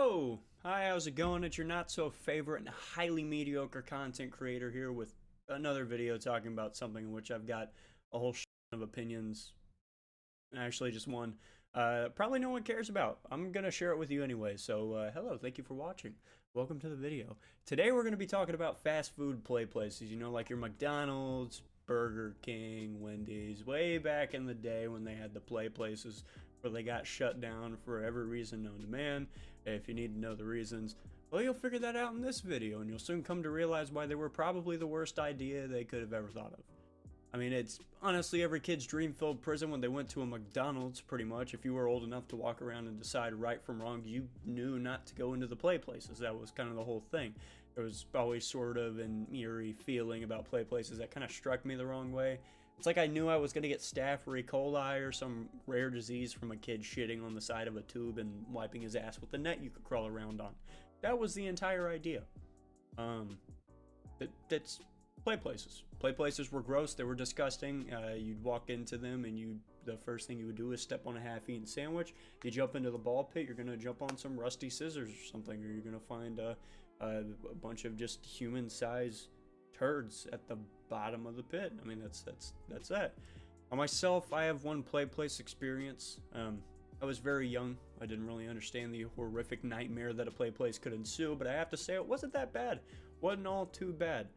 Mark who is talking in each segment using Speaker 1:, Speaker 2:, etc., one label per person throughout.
Speaker 1: Yo! Hi, how's it going? It's your not so favorite and highly mediocre content creator here with another video talking about something in which I've got a whole of opinions. Actually, just one. Probably no one cares about. I'm gonna share it with you anyway. So, hello, thank you for watching. Welcome to the video. Today we're gonna be talking about fast food play places. You know, like your McDonald's, Burger King, Wendy's. Way back in the day when they had the play places where they got shut down for every reason known to man. If you need to know the reasons, well, you'll figure that out in this video, and you'll soon come to realize why they were probably the worst idea they could have ever thought of. I mean, it's honestly every kid's dream-filled prison when they went to a McDonald's, pretty much. If you were old enough to walk around and decide right from wrong, you knew not to go into the play places. That was kind of the whole thing. There was always sort of an eerie feeling about play places that kind of struck me the wrong way. It's like I knew I was going to get staph or E. coli or some rare disease from a kid shitting on the side of a tube and wiping his ass with a net you could crawl around on. That was the entire idea. That's play places. Play places were gross. They were disgusting. You'd walk into them and the first thing you would do is step on a half-eaten sandwich. You jump into the ball pit, you're going to jump on some rusty scissors or something, or you're going to find a bunch of just human-sized turds at the bottom of the pit. I mean, that's that. On myself, I have one play place experience. I was very young. I didn't really understand the horrific nightmare that a play place could ensue, but I have to say it wasn't that bad. Wasn't all too bad.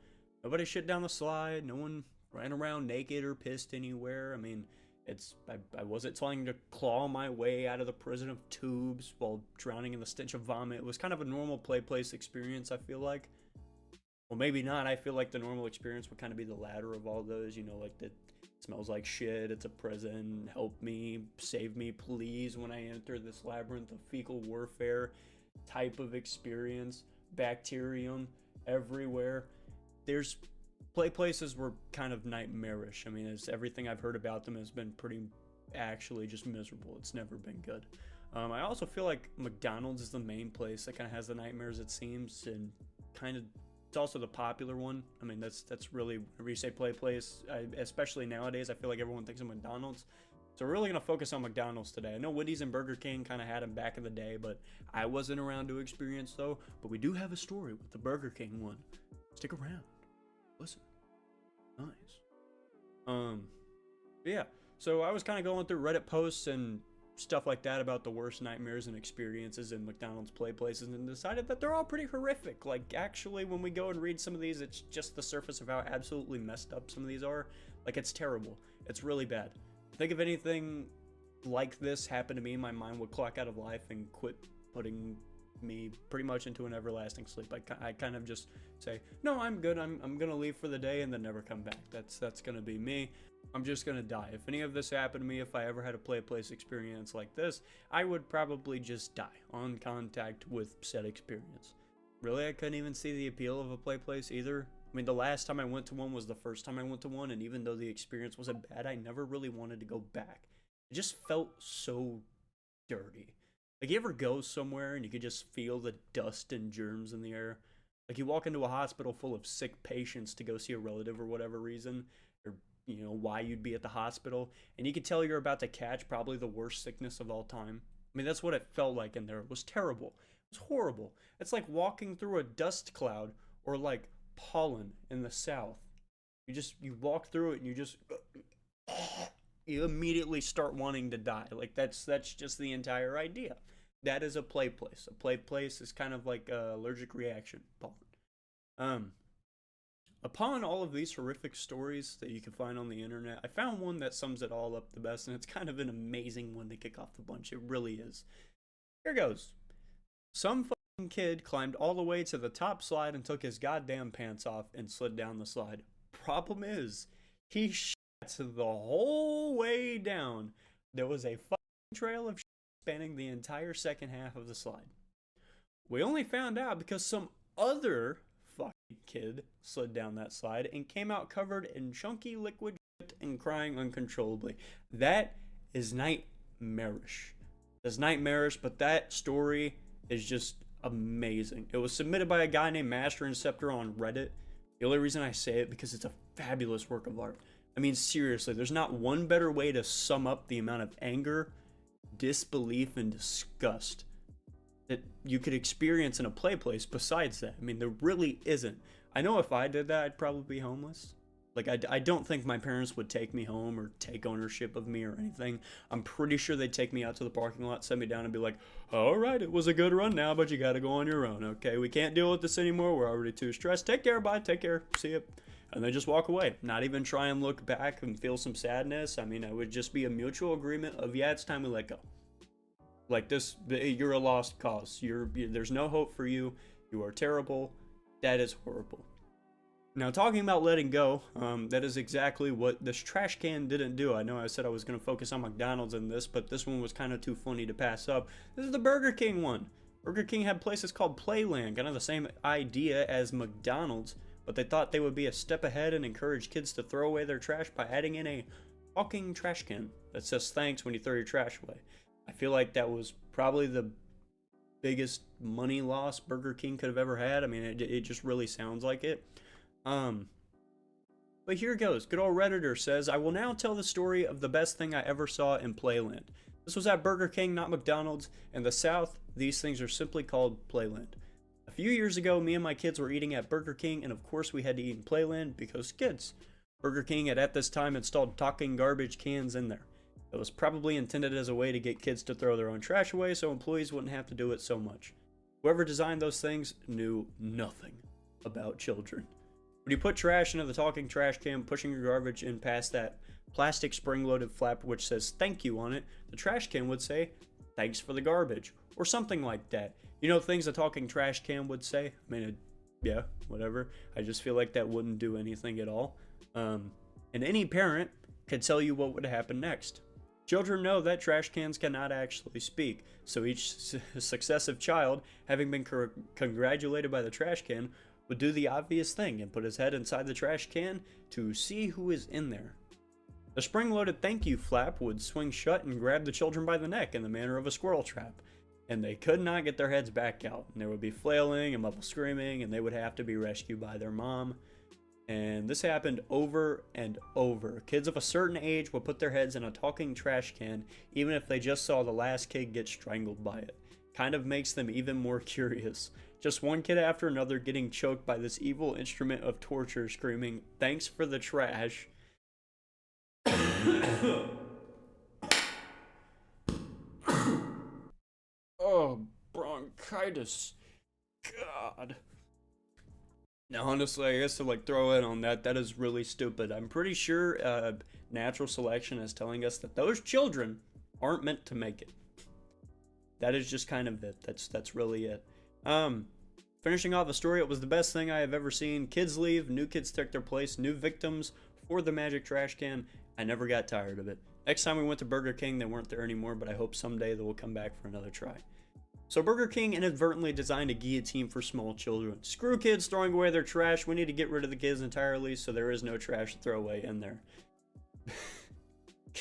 Speaker 1: Nobody shit down the slide. No one ran around naked or pissed anywhere. I mean, I wasn't trying to claw my way out of the prison of tubes while drowning in the stench of vomit. It was kind of a normal play place experience, I feel like. Well, maybe not. I feel like the normal experience would kind of be the latter of all those, you know, like that smells like shit, it's a prison, help me, save me, please, when I enter this labyrinth of fecal warfare type of experience, bacterium everywhere. There's play places were kind of nightmarish. I mean, everything I've heard about them has been pretty actually just miserable. It's never been good. I also feel like McDonald's is the main place that kind of has the nightmares, it seems, and kind of it's also the popular one. I mean, that's really, whenever you say play place, especially nowadays, I feel like everyone thinks of McDonald's. So we're really going to focus on McDonald's today. I know Wendy's and Burger King kind of had them back in the day, but I wasn't around to experience though. But we do have a story with the Burger King one. Stick around. Listen. Nice. Yeah. So I was kind of going through Reddit posts and stuff like that about the worst nightmares and experiences in McDonald's play places and decided that they're all pretty horrific. Like, actually, when we go and read some of these, it's just the surface of how absolutely messed up some of these are. Like, it's terrible. It's really bad. Think of anything like this happen to me, my mind would clock out of life and quit putting me pretty much into an everlasting sleep. I kind of just say, no, I'm good. I'm gonna leave for the day and then never come back. That's gonna be me. I'm just gonna die. If any of this happened to me, if I ever had a play place experience like this, I would probably just die on contact with said experience. Really, I couldn't even see the appeal of a play place either. I mean, the last time I went to one was the first time I went to one, and even though the experience wasn't bad, I never really wanted to go back. It just felt so dirty. Like, you ever go somewhere and you could just feel the dust and germs in the air? Like, you walk into a hospital full of sick patients to go see a relative or whatever reason, or, you know, why you'd be at the hospital, and you could tell you're about to catch probably the worst sickness of all time. I mean, that's what it felt like in there. It was terrible. It was horrible. It's like walking through a dust cloud or, like, pollen in the south. You walk through it and you immediately start wanting to die. Like, that's just the entire idea. That is a play place. A play place is kind of like an allergic reaction, pollen. Upon all of these horrific stories that you can find on the internet, I found one that sums it all up the best, and it's kind of an amazing one to kick off the bunch. It really is. Here goes. Some fucking kid climbed all the way to the top slide and took his goddamn pants off and slid down the slide. Problem is, he the whole way down. There was a fucking trail of spanning the entire second half of the slide. We only found out because some other fucking kid slid down that slide and came out covered in chunky liquid shit and crying uncontrollably. That is nightmarish. That's nightmarish, but that story is just amazing. It was submitted by a guy named Master Inceptor on Reddit. The only reason I say it because it's a fabulous work of art. I mean, seriously, there's not one better way to sum up the amount of anger, disbelief, and disgust that you could experience in a play place besides that. I mean, there really isn't. I know if I did that, I'd probably be homeless. Like, I don't think my parents would take me home or take ownership of me or anything. I'm pretty sure they'd take me out to the parking lot, set me down, and be like, all right, it was a good run now, but you gotta go on your own, okay? We can't deal with this anymore. We're already too stressed. Take care, bye, take care, see ya. And then just walk away. Not even try and look back and feel some sadness. I mean, it would just be a mutual agreement of, yeah, it's time we let go. Like this, you're a lost cause. There's no hope for you. You are terrible. That is horrible. Now, talking about letting go, that is exactly what this trash can didn't do. I know I said I was going to focus on McDonald's in this, but this one was kind of too funny to pass up. This is the Burger King one. Burger King had places called Playland, kind of the same idea as McDonald's, but they thought they would be a step ahead and encourage kids to throw away their trash by adding in a talking trash can that says thanks when you throw your trash away. I feel like that was probably the biggest money loss Burger King could have ever had. I mean, it just really sounds like it. But here goes. Good old Redditor says, I will now tell the story of the best thing I ever saw in Playland. This was at Burger King, not McDonald's. In the South, these things are simply called Playland. A few years ago, me and my kids were eating at Burger King, and of course we had to eat in Playland because kids. Burger King had at this time installed talking garbage cans in there. It was probably intended as a way to get kids to throw their own trash away so employees wouldn't have to do it so much. Whoever designed those things knew nothing about children. When you put trash into the talking trash can, pushing your garbage in past that plastic spring-loaded flap which says thank you on it, the trash can would say, thanks for the garbage, or something like that. You know, things a talking trash can would say? I mean, yeah, whatever. I just feel like that wouldn't do anything at all. And any parent could tell you what would happen next. Children know that trash cans cannot actually speak, so each successive child, having been congratulated by the trash can, would do the obvious thing and put his head inside the trash can to see who is in there. The spring-loaded thank you flap would swing shut and grab the children by the neck in the manner of a squirrel trap, and they could not get their heads back out, and there would be flailing and muffled screaming, and they would have to be rescued by their mom. And this happened over and over. Kids of a certain age would put their heads in a talking trash can, even if they just saw the last kid get strangled by it. Kind of makes them even more curious. Just one kid after another getting choked by this evil instrument of torture, screaming, thanks for the trash. Oh, bronchitis. God. Now, honestly, I guess to throw in on that, that is really stupid. I'm pretty sure natural selection is telling us that those children aren't meant to make it. That is just kind of it. That's really it. Finishing off the story, it was the best thing I have ever seen. Kids leave, new kids take their place, new victims for the magic trash can. I never got tired of it. Next time we went to Burger King, they weren't there anymore, but I hope someday they will come back for another try. So Burger King inadvertently designed a guillotine for small children. Screw kids throwing away their trash. We need to get rid of the kids entirely so there is no trash to throw away in there.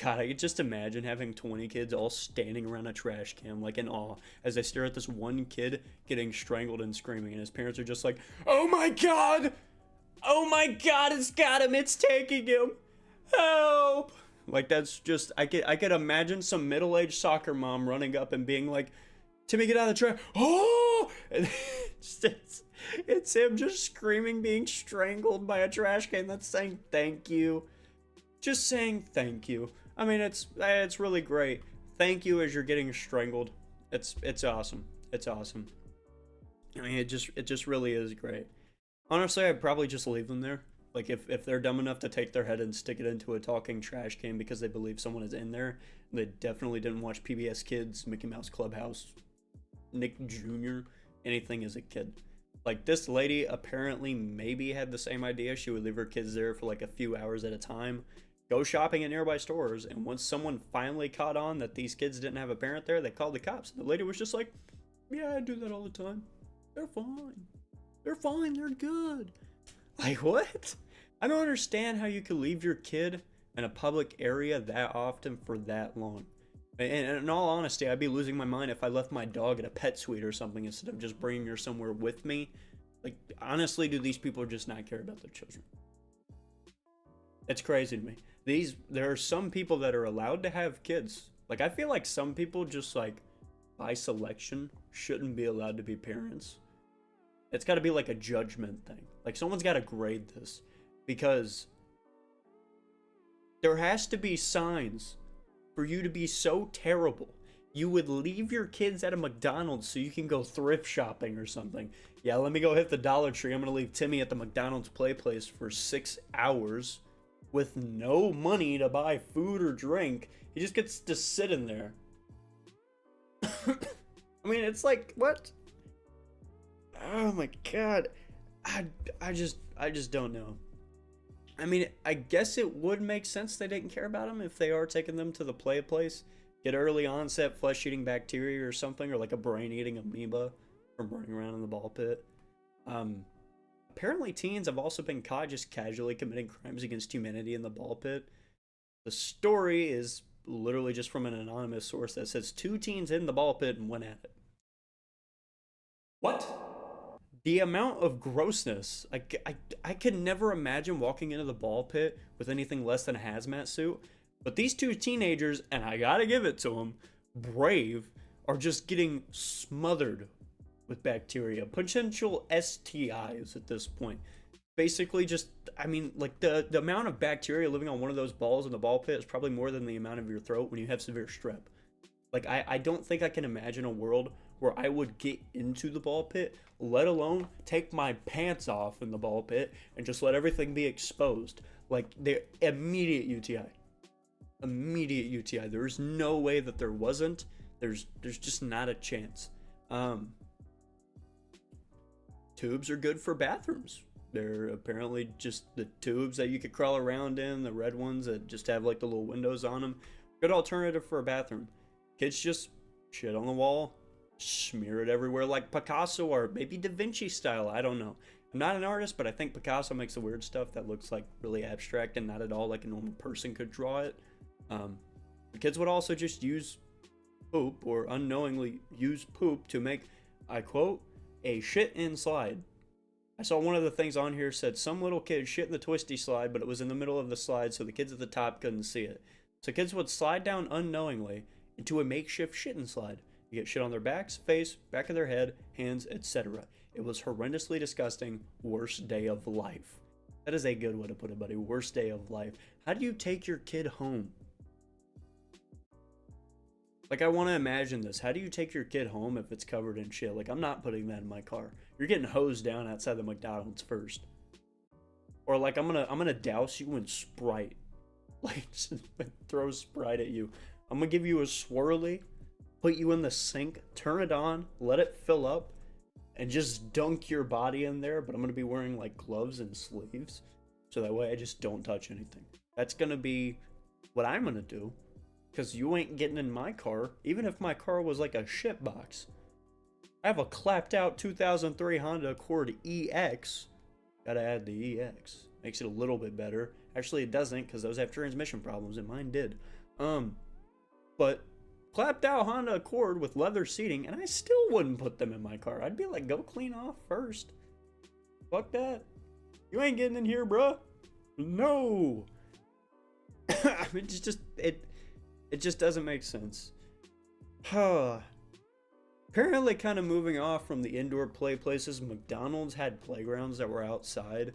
Speaker 1: God, I could just imagine having 20 kids all standing around a trash can in awe as they stare at this one kid getting strangled and screaming, and his parents are just like, oh my god! Oh my god, it's got him! It's taking him! Help! That's just, I could imagine some middle-aged soccer mom running up and being like, Timmy, get out of the trash! Oh! And it's him just screaming, being strangled by a trash can that's saying thank you. Just saying thank you. I mean, it's really great. Thank you as you're getting strangled. It's awesome. It's awesome. I mean, it just really is great. Honestly, I'd probably just leave them there. If they're dumb enough to take their head and stick it into a talking trash can because they believe someone is in there, they definitely didn't watch PBS Kids, Mickey Mouse Clubhouse, Nick Jr., anything as a kid. This lady apparently maybe had the same idea. She would leave her kids there for a few hours at a time, go shopping at nearby stores, and once someone finally caught on that these kids didn't have a parent there, they called the cops. And the lady was just like, yeah, I do that all the time. They're fine. They're fine. They're good. What? I don't understand how you could leave your kid in a public area that often for that long. And in all honesty, I'd be losing my mind if I left my dog at a pet suite or something instead of just bringing her somewhere with me. Honestly, do these people just not care about their children? It's crazy to me. There are some people that are allowed to have kids. I feel like some people just by selection shouldn't be allowed to be parents. It's got to be like a judgment thing. Like someone's got to grade this, because there has to be signs for you to be so terrible. You would leave your kids at a McDonald's so you can go thrift shopping or something. Yeah, let me go hit the Dollar Tree. I'm going to leave Timmy at the McDonald's play place for 6 hours with no money to buy food or drink. He just gets to sit in there. I mean, it's like, what? Oh my god. I just don't know. I mean, I guess it would make sense they didn't care about them if they are taking them to the play place. Get early onset flesh-eating bacteria or something, or like a brain-eating amoeba from running around in the ball pit. Apparently teens have also been caught just casually committing crimes against humanity in the ball pit. The story is literally just from an anonymous source that says 2 teens hid in the ball pit and went at it. What? The amount of grossness, I could never imagine walking into the ball pit with anything less than a hazmat suit. But these 2 teenagers, and I gotta give it to them, brave, are just getting smothered with bacteria. Potential STIs at this point. Basically just, I mean, like the amount of bacteria living on one of those balls in the ball pit is probably more than the amount of your throat when you have severe strep. Like, I don't think I can imagine a world where I would get into the ball pit, let alone take my pants off in the ball pit and just let everything be exposed. Like, the immediate UTI. Immediate UTI. There's no way that there wasn't. There's just not a chance. Tubes are good for bathrooms. They're apparently just the tubes that you could crawl around in, the red ones that just have like the little windows on them. Good alternative for a bathroom. Kids just shit on the wall, smear it everywhere like Picasso art, maybe Da Vinci style, I don't know. I'm not an artist, but I think Picasso makes the weird stuff that looks like really abstract and not at all like a normal person could draw it. The kids would also just use poop, or unknowingly use poop, to make, I quote, a shit-in slide. I saw one of the things on here said some little kid shit in the twisty slide, but it was in the middle of the slide, so the kids at the top couldn't see it. So kids would slide down unknowingly into a makeshift shit-in slide. You get shit on their backs, face, back of their head, hands, etc. It was horrendously disgusting. Worst day of life. That is a good way to put it, buddy. Worst day of life. How do you take your kid home? Like, I want to imagine this. How do you take your kid home if it's covered in shit? Like, I'm not putting that in my car. You're getting hosed down outside the McDonald's first. Or like, I'm gonna douse you in Sprite. Like, just throw Sprite at you. I'm gonna give you a swirly, put you in the sink, turn it on, let it fill up, and just dunk your body in there. But I'm gonna be wearing like gloves and sleeves, so that way I just don't touch anything. That's gonna be what I'm gonna do. Because you ain't getting in my car, even if my car was like a shit box. I have a clapped out 2003 Honda Accord EX. Gotta add the EX. Makes it a little bit better. Actually, it doesn't, because those have transmission problems, and mine did. But clapped out Honda Accord with leather seating, and I still wouldn't put them in my car. I'd be like, go clean off first. Fuck that. You ain't getting in here, bruh. No. I mean, it just doesn't make sense. Apparently, kind of moving off from the indoor play places, McDonald's had playgrounds that were outside,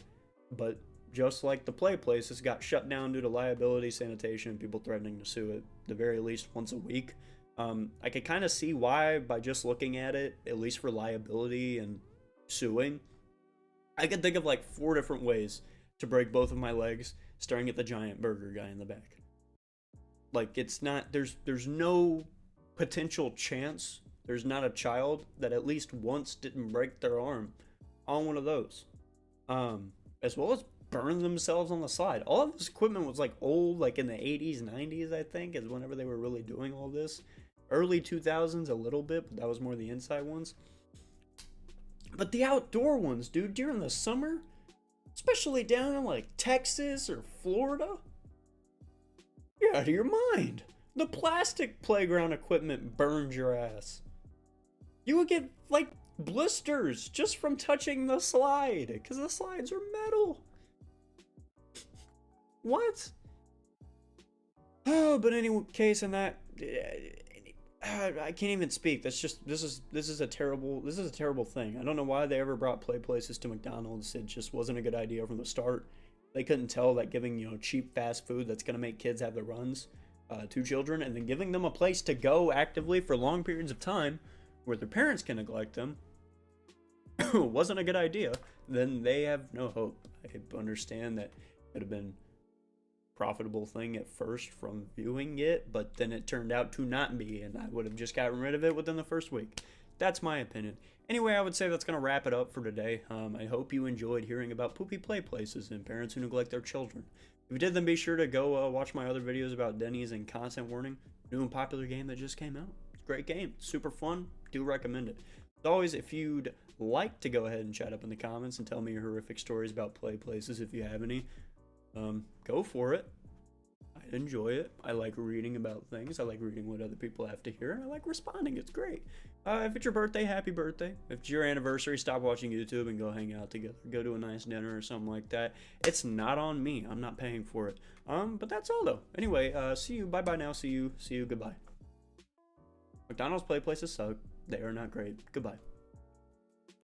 Speaker 1: but just like the play places, got shut down due to liability, sanitation, people threatening to sue it the very least once a week. I could kind of see why by just looking at it, at least for liability and suing. I could think of like 4 different ways to break both of my legs staring at the giant burger guy in the back. Like, it's not, there's no potential chance, there's not a child that at least once didn't break their arm on one of those. As well as burn themselves on the slide. All of this equipment was like old, like in the 80s, 90s, I think, is whenever they were really doing all this. Early 2000s a little bit, but that was more the inside ones. But the outdoor ones, dude, during the summer, especially down in like Texas or Florida, you're out of your mind. The plastic playground equipment burns your ass. You would get like blisters just from touching the slide, because the slides are metal. What? Oh, but any case in that, I can't even speak. That's just this is a terrible thing. I don't know why they ever brought play places to McDonald's. It just wasn't a good idea from the start. They couldn't tell that giving, you know, cheap fast food that's gonna make kids have the runs to children, and then giving them a place to go actively for long periods of time where their parents can neglect them wasn't a good idea. Then they have no hope. I understand that it would have been profitable thing at first from viewing it, but then it turned out to not be, and I would have just gotten rid of it within the first week. That's my opinion. Anyway, I would say that's going to wrap it up for today. I hope you enjoyed hearing about poopy play places and parents who neglect their children. If you did, then be sure to go watch my other videos about Denny's and content warning. New and popular game that just came out. It's a great game. Super fun. Do recommend it. As always, if you'd like to go ahead and chat up in the comments and tell me your horrific stories about play places, if you have any, go for it. I enjoy it. I like reading about things. I like reading what other people have to hear. I like responding. It's great. If it's your birthday, happy birthday. If it's your anniversary, stop watching YouTube and go hang out together. Go to a nice dinner or something like that. It's not on me. I'm not paying for it. But that's all though. Anyway, see you. Bye-bye now. See you. Goodbye. McDonald's play places suck. They are not great. Goodbye.